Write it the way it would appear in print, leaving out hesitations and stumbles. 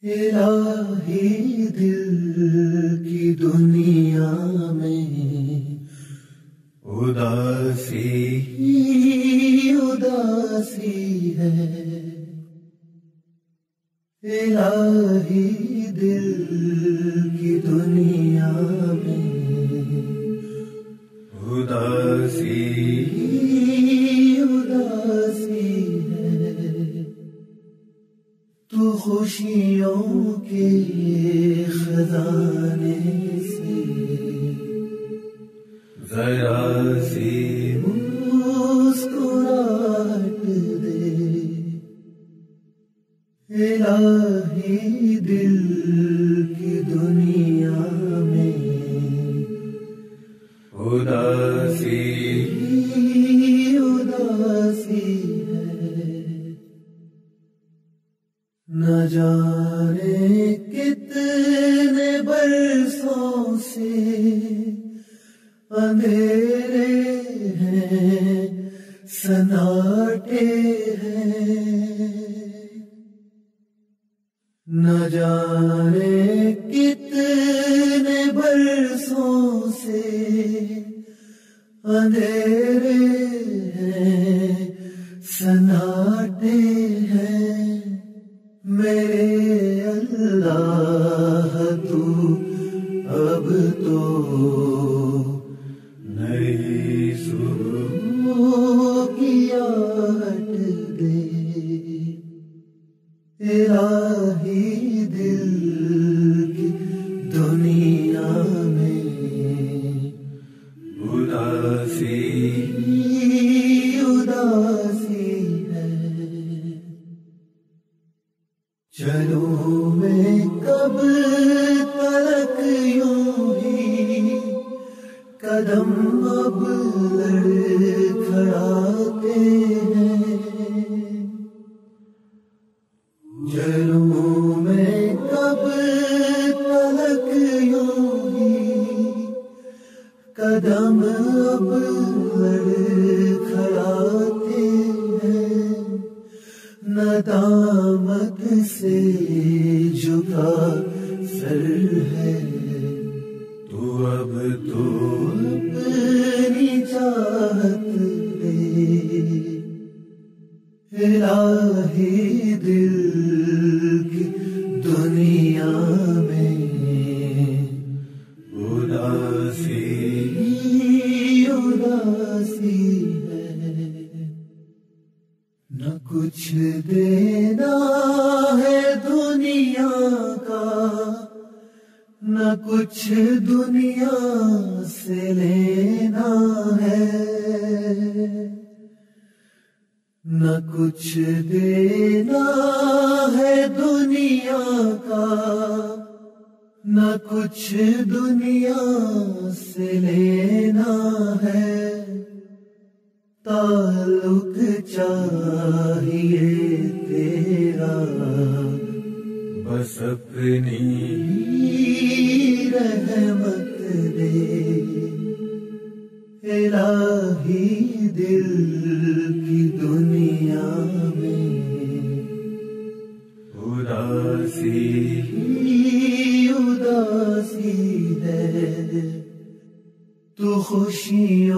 الہی دل کی دنیا میں اداسی اداسی ہے، الہی دل کی دنیا میں اداسی اداسی ہے، تو خوشیوں کے خزانے سے ذرا سی مسکراہٹ دے، الہی دل کی دنیا میں اداسی اداسی ہے، نہ جانے کتنے برسوں سے اندھیرے ہیں سناٹے ہیں، نہ جانے کتنے برسوں سے اندھیرے ہیں سناٹے ہیں، میرے اللہ تو اب تو نئی صبح کی آہٹ دے، الہی دل کی دنیا میں اداسی اداسی ہے، چلوں میں کب تلک یوں ہی قدم اب لڑکھڑاتے ہیں، چلوں میں کب تلک یوں ہی قدم اب لڑکھڑاتے ہیں، ندامت سے جھکا سر ہے تو اب تو اپنی چاہت دے، الہی دل کی دنیا میں اداسی اداسی ہے، نہ کچھ دینا ہے دنیا کا، نہ کچھ دنیا سے لینا ہے، نہ کچھ دینا ہے دنیا کا، نہ کچھ دنیا سے لینا ہے، تعلق چاہیے تیرا بس اپنی رحمت دے، الہی دل کی دنیا میں اداسی اداسی ہے، تو خوشیوں